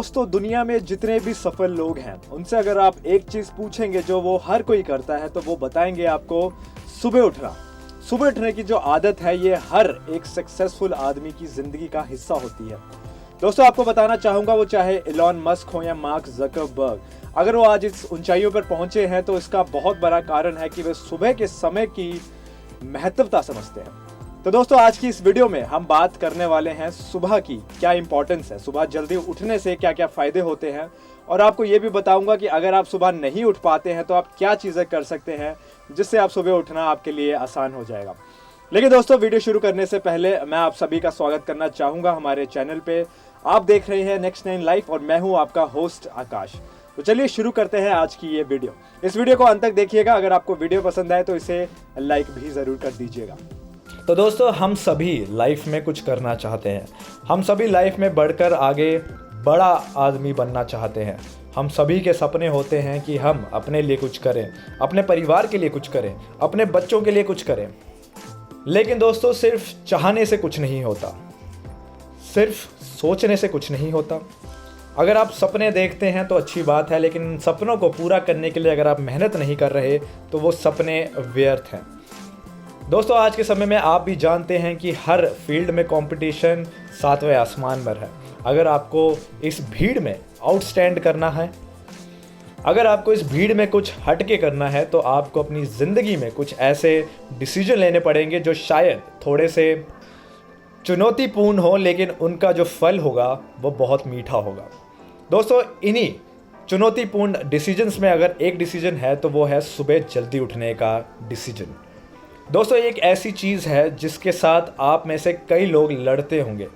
दोस्तों, दुनिया में जितने भी सफल लोग हैं उनसे अगर आप एक चीज पूछेंगे जो वो हर कोई करता है तो वो बताएंगे आपको सुबह उठना। सुबह उठने की जो आदत है ये हर एक सक्सेसफुल आदमी की जिंदगी का हिस्सा होती है। दोस्तों, आपको बताना चाहूंगा वो चाहे एलॉन मस्क हो या मार्क ज़करबर्ग, अगर वो आज इस ऊंचाइयों पर पहुंचे हैं तो इसका बहुत बड़ा कारण है कि वे सुबह के समय की महत्वता समझते हैं। तो दोस्तों, आज की इस वीडियो में हम बात करने वाले हैं सुबह की क्या इंपॉर्टेंस है, सुबह जल्दी उठने से क्या क्या फायदे होते हैं, और आपको ये भी बताऊंगा कि अगर आप सुबह नहीं उठ पाते हैं तो आप क्या चीजें कर सकते हैं जिससे आप सुबह उठना आपके लिए आसान हो जाएगा। लेकिन दोस्तों, वीडियो शुरू करने से पहले मैं आप सभी का स्वागत करना चाहूंगा हमारे चैनल पे। आप देख रहे हैं नेक्स्ट 9 लाइफ और मैं हूं आपका होस्ट आकाश। तो चलिए शुरू करते हैं आज की ये वीडियो। इस वीडियो को अंत तक देखिएगा। अगर आपको वीडियो पसंद आए तो इसे लाइक भी जरूर कर दीजिएगा। तो दोस्तों, हम सभी लाइफ में कुछ करना चाहते हैं। हम सभी लाइफ में बढ़कर आगे बड़ा आदमी बनना चाहते हैं। हम सभी के सपने होते हैं कि हम अपने लिए कुछ करें, अपने परिवार के लिए कुछ करें, अपने बच्चों के लिए कुछ करें। लेकिन दोस्तों, सिर्फ चाहने से कुछ नहीं होता, सिर्फ सोचने से कुछ नहीं होता। अगर आप सपने देखते हैं तो अच्छी बात है, लेकिन सपनों को पूरा करने के लिए अगर आप मेहनत नहीं कर रहे तो वो सपने व्यर्थ हैं। दोस्तों, आज के समय में आप भी जानते हैं कि हर फील्ड में कंपटीशन 7वें आसमान पर है। अगर आपको इस भीड़ में आउटस्टैंड करना है, अगर आपको इस भीड़ में कुछ हटके करना है, तो आपको अपनी ज़िंदगी में कुछ ऐसे डिसीजन लेने पड़ेंगे जो शायद थोड़े से चुनौतीपूर्ण हो, लेकिन उनका जो फल होगा वो बहुत मीठा होगा। दोस्तों, इन्हीं चुनौतीपूर्ण डिसीजंस में अगर एक डिसीजन है तो वो है सुबह जल्दी उठने का डिसीजन। दोस्तों, एक ऐसी चीज़ है जिसके साथ आप में से कई लोग लड़ते होंगे।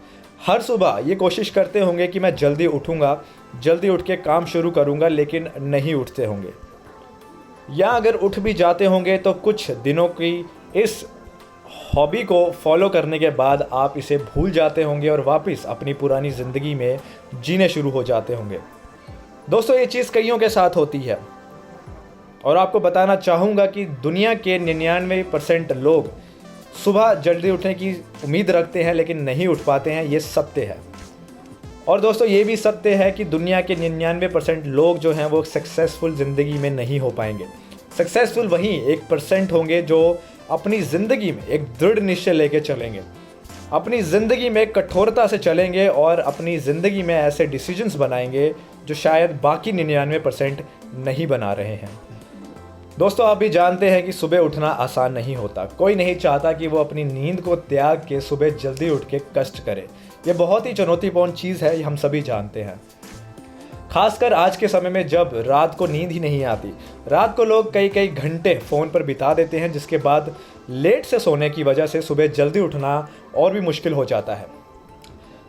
हर सुबह ये कोशिश करते होंगे कि मैं जल्दी उठूँगा, जल्दी उठ के काम शुरू करूँगा, लेकिन नहीं उठते होंगे। या अगर उठ भी जाते होंगे तो कुछ दिनों की इस हॉबी को फॉलो करने के बाद आप इसे भूल जाते होंगे और वापस अपनी पुरानी ज़िंदगी में जीने शुरू हो जाते होंगे। दोस्तों, ये चीज़ कईयों के साथ होती है और आपको बताना चाहूँगा कि दुनिया के 99% लोग सुबह जल्दी उठने की उम्मीद रखते हैं लेकिन नहीं उठ पाते हैं। ये सत्य है। और दोस्तों, ये भी सत्य है कि दुनिया के 99% लोग जो हैं वो सक्सेसफुल ज़िंदगी में नहीं हो पाएंगे। सक्सेसफुल वही 1% होंगे जो अपनी ज़िंदगी में एक दृढ़ निश्चय लेके चलेंगे, अपनी ज़िंदगी में कठोरता से चलेंगे और अपनी ज़िंदगी में ऐसे डिसीजंस बनाएंगे जो शायद बाकी 99% नहीं बना रहे हैं। दोस्तों, आप भी जानते हैं कि सुबह उठना आसान नहीं होता। कोई नहीं चाहता कि वो अपनी नींद को त्याग के सुबह जल्दी उठ के कष्ट करे। ये बहुत ही चुनौतीपूर्ण चीज़ है, ये हम सभी जानते हैं। खासकर आज के समय में जब रात को नींद ही नहीं आती, रात को लोग कई कई घंटे फ़ोन पर बिता देते हैं, जिसके बाद लेट से सोने की वजह से सुबह जल्दी उठना और भी मुश्किल हो जाता है।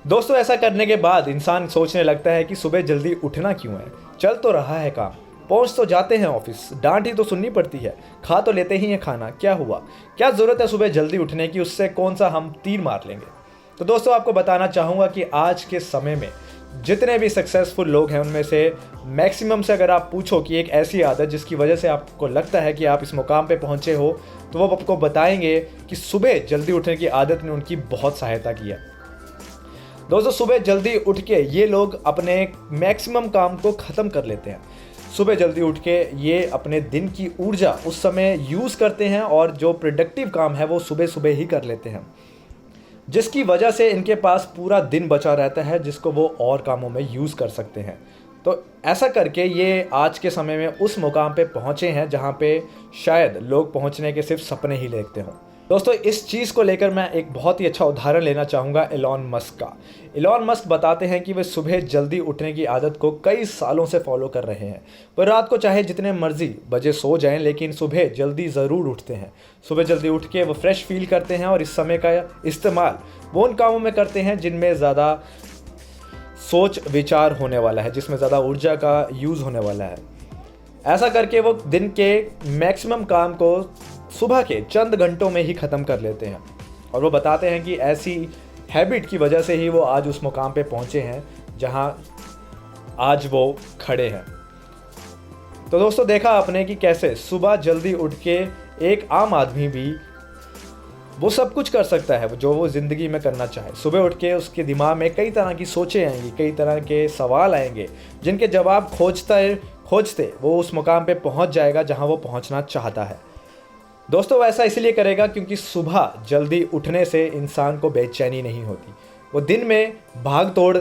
दोस्तों, ऐसा करने के बाद इंसान सोचने लगता है कि सुबह जल्दी उठना क्यों है, चल तो रहा है काम, पहुंच तो जाते हैं ऑफिस, डांट ही तो सुननी पड़ती है, खा तो लेते ही हैं खाना, क्या हुआ, क्या ज़रूरत है सुबह जल्दी उठने की, उससे कौन सा हम तीर मार लेंगे। तो दोस्तों, आपको बताना चाहूँगा कि आज के समय में जितने भी सक्सेसफुल लोग हैं उनमें से मैक्सिमम से अगर आप पूछो कि एक ऐसी आदत जिसकी वजह से आपको लगता है कि आप इस मुकाम पे पहुँचे हो, तो वो आपको बताएंगे कि सुबह जल्दी उठने की आदत ने उनकी बहुत सहायता की है। दोस्तों, सुबह जल्दी उठ के ये लोग अपने मैक्सिमम काम को ख़त्म कर लेते हैं। सुबह जल्दी उठ के ये अपने दिन की ऊर्जा उस समय यूज़ करते हैं और जो प्रोडक्टिव काम है वो सुबह सुबह ही कर लेते हैं, जिसकी वजह से इनके पास पूरा दिन बचा रहता है जिसको वो और कामों में यूज़ कर सकते हैं। तो ऐसा करके ये आज के समय में उस मुकाम पे पहुँचे हैं जहाँ पे शायद लोग पहुँचने के सिर्फ सपने ही देखते हों। दोस्तों, इस चीज़ को लेकर मैं एक बहुत ही अच्छा उदाहरण लेना चाहूँगा एलॉन मस्क का। एलॉन मस्क बताते हैं कि वे सुबह जल्दी उठने की आदत को कई सालों से फॉलो कर रहे हैं। वो रात को चाहे जितने मर्जी बजे सो जाएं, लेकिन सुबह जल्दी ज़रूर उठते हैं। सुबह जल्दी उठ के वो फ्रेश फील करते हैं और इस समय का इस्तेमाल वो उन कामों में करते हैं जिनमें ज़्यादा सोच विचार होने वाला है, जिसमें ज़्यादा ऊर्जा का यूज़ होने वाला है। ऐसा करके वो दिन के मैक्सिमम काम को सुबह के चंद घंटों में ही ख़त्म कर लेते हैं। और वो बताते हैं कि ऐसी हैबिट की वजह से ही वो आज उस मुकाम पे पहुँचे हैं जहाँ आज वो खड़े हैं। तो दोस्तों, देखा आपने कि कैसे सुबह जल्दी उठ के एक आम आदमी भी वो सब कुछ कर सकता है जो वो ज़िंदगी में करना चाहे। सुबह उठ के उसके दिमाग में कई तरह की सोचें आएंगी, कई तरह के सवाल आएंगे, जिनके जवाब खोजते वो उस मुकाम पे पहुंच जाएगा जहां वो पहुंचना चाहता है। दोस्तों, वैसा इसलिए करेगा क्योंकि सुबह जल्दी उठने से इंसान को बेचैनी नहीं होती। वो दिन में भाग तोड़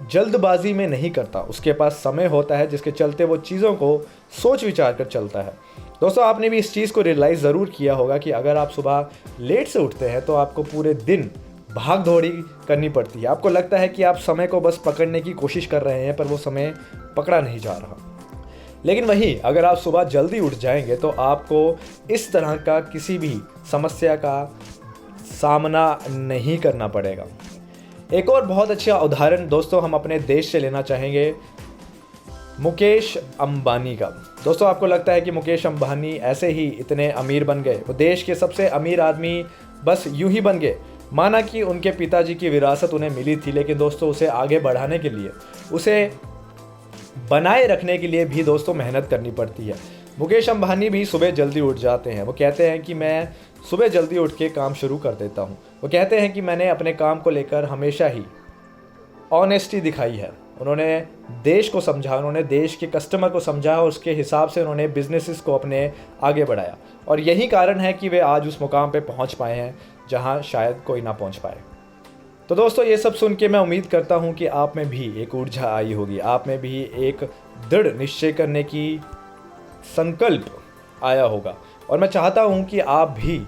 जल्दबाजी में नहीं करता। उसके पास समय होता है जिसके चलते वो चीज़ों को सोच विचार कर चलता है। दोस्तों, आपने भी इस चीज़ को रियलाइज़ ज़रूर किया होगा कि अगर आप सुबह लेट से उठते हैं तो आपको पूरे दिन भाग दौड़ी करनी पड़ती है। आपको लगता है कि आप समय को बस पकड़ने की कोशिश कर रहे हैं, पर वो समय पकड़ा नहीं जा रहा। लेकिन वहीं अगर आप सुबह जल्दी उठ जाएंगे तो आपको इस तरह का किसी भी समस्या का सामना नहीं करना पड़ेगा। एक और बहुत अच्छा उदाहरण दोस्तों हम अपने देश से लेना चाहेंगे, मुकेश अंबानी का। दोस्तों, आपको लगता है कि मुकेश अंबानी ऐसे ही इतने अमीर बन गए, वो देश के सबसे अमीर आदमी बस यूं ही बन गए? माना कि उनके पिताजी की विरासत उन्हें मिली थी, लेकिन दोस्तों उसे आगे बढ़ाने के लिए, उसे बनाए रखने के लिए भी दोस्तों मेहनत करनी पड़ती है। मुकेश अंबानी भी सुबह जल्दी उठ जाते हैं। वो कहते हैं कि मैं सुबह जल्दी उठ के काम शुरू कर देता हूँ। वो कहते हैं कि मैंने अपने काम को लेकर हमेशा ही ऑनेस्टी दिखाई है। उन्होंने देश को समझा, उन्होंने देश के कस्टमर को समझा और उसके हिसाब से उन्होंने बिजनेसेस को अपने आगे बढ़ाया। और यही कारण है कि वे आज उस मुकाम पे पहुंच पाए हैं जहां शायद कोई ना पहुंच पाए। तो दोस्तों, ये सब सुन के मैं उम्मीद करता हूं कि आप में भी एक ऊर्जा आई होगी, आप में भी एक दृढ़ निश्चय करने की संकल्प आया होगा। और मैं चाहता हूं कि आप भी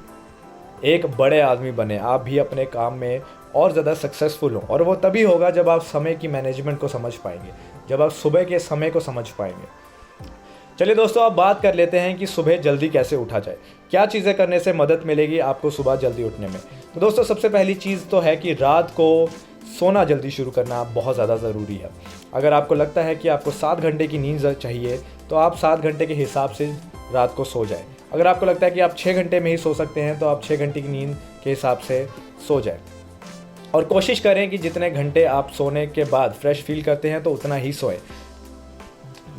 एक बड़े आदमी बने, आप भी अपने काम में और ज़्यादा सक्सेसफुल हों। और वो तभी होगा जब आप समय की मैनेजमेंट को समझ पाएंगे, जब आप सुबह के समय को समझ पाएंगे। चलिए दोस्तों, अब बात कर लेते हैं कि सुबह जल्दी कैसे उठा जाए, क्या चीज़ें करने से मदद मिलेगी आपको सुबह जल्दी उठने में। तो दोस्तों, सबसे पहली चीज़ तो है कि रात को सोना जल्दी शुरू करना बहुत ज़्यादा ज़रूरी है। अगर आपको लगता है कि आपको 7 घंटे की नींद चाहिए तो आप 7 घंटे के हिसाब से रात को सो जाएं। अगर आपको लगता है कि आप 6 घंटे में ही सो सकते हैं तो आप 6 घंटे की नींद के हिसाब से सो जाएं। और कोशिश करें कि जितने घंटे आप सोने के बाद फ्रेश फील करते हैं तो उतना ही सोएं।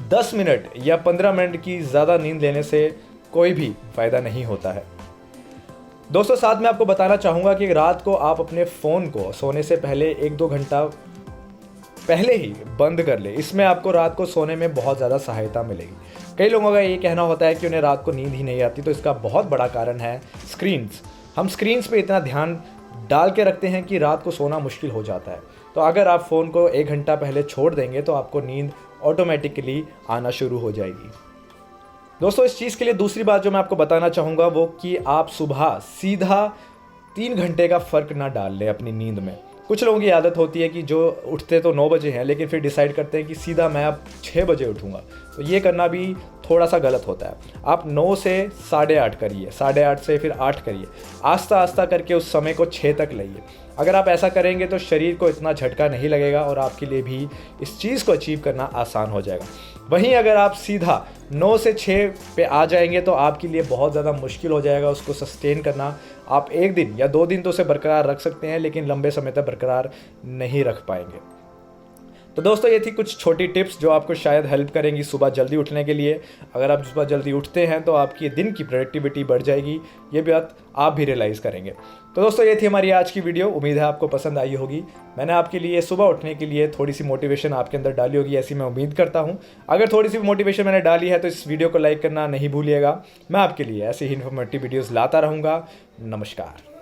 10 मिनट या 15 मिनट की ज़्यादा नींद लेने से कोई भी फ़ायदा नहीं होता है। दोस्तों, साथ में आपको बताना चाहूँगा कि रात को आप अपने फ़ोन को सोने से पहले 1-2 घंटा पहले ही बंद कर ले। इसमें आपको रात को सोने में बहुत ज़्यादा सहायता मिलेगी। कई लोगों का ये कहना होता है कि उन्हें रात को नींद ही नहीं आती, तो इसका बहुत बड़ा कारण है स्क्रीन्स। हम स्क्रीन्स पे इतना ध्यान डाल के रखते हैं कि रात को सोना मुश्किल हो जाता है। तो अगर आप फ़ोन को 1 घंटा पहले छोड़ देंगे तो आपको नींद ऑटोमेटिकली आना शुरू हो जाएगी। दोस्तों, इस चीज़ के लिए दूसरी बात जो मैं आपको बताना चाहूँगा वो कि आप सुबह सीधा 3 घंटे का फ़र्क ना डाल लें अपनी नींद में। कुछ लोगों की आदत होती है कि जो उठते तो 9 बजे हैं लेकिन फिर डिसाइड करते हैं कि सीधा मैं अब 6 बजे उठूँगा। तो ये करना भी थोड़ा सा गलत होता है। आप 9 से 8:30 करिए, 8:30 से फिर 8 करिए, आस्ता आस्ता करके उस समय को 6 तक लाइए। अगर आप ऐसा करेंगे तो शरीर को इतना झटका नहीं लगेगा और आपके लिए भी इस चीज़ को अचीव करना आसान हो जाएगा। वहीं अगर आप सीधा 9 से 6 पे आ जाएंगे तो आपके लिए बहुत ज़्यादा मुश्किल हो जाएगा उसको सस्टेन करना। आप 1 दिन या 2 दिन तो उसे बरकरार रख सकते हैं लेकिन लंबे समय तक बरकरार नहीं रख पाएंगे। तो दोस्तों, ये थी कुछ छोटी टिप्स जो आपको शायद हेल्प करेंगी सुबह जल्दी उठने के लिए। अगर आप सुबह जल्दी उठते हैं तो आपकी दिन की प्रोडक्टिविटी बढ़ जाएगी, ये बात आप भी रियलाइज़ करेंगे। तो दोस्तों, ये थी हमारी आज की वीडियो। उम्मीद है आपको पसंद आई होगी। मैंने आपके लिए सुबह उठने के लिए थोड़ी सी मोटिवेशन आपके अंदर डाली होगी, ऐसी मैं उम्मीद करता हूँ। अगर थोड़ी सी मोटिवेशन मैंने डाली है तो इस वीडियो को लाइक करना नहीं भूलिएगा। मैं आपके लिए ऐसी ही इन्फॉर्मेटिव वीडियोज़ लाता रहूँगा। नमस्कार।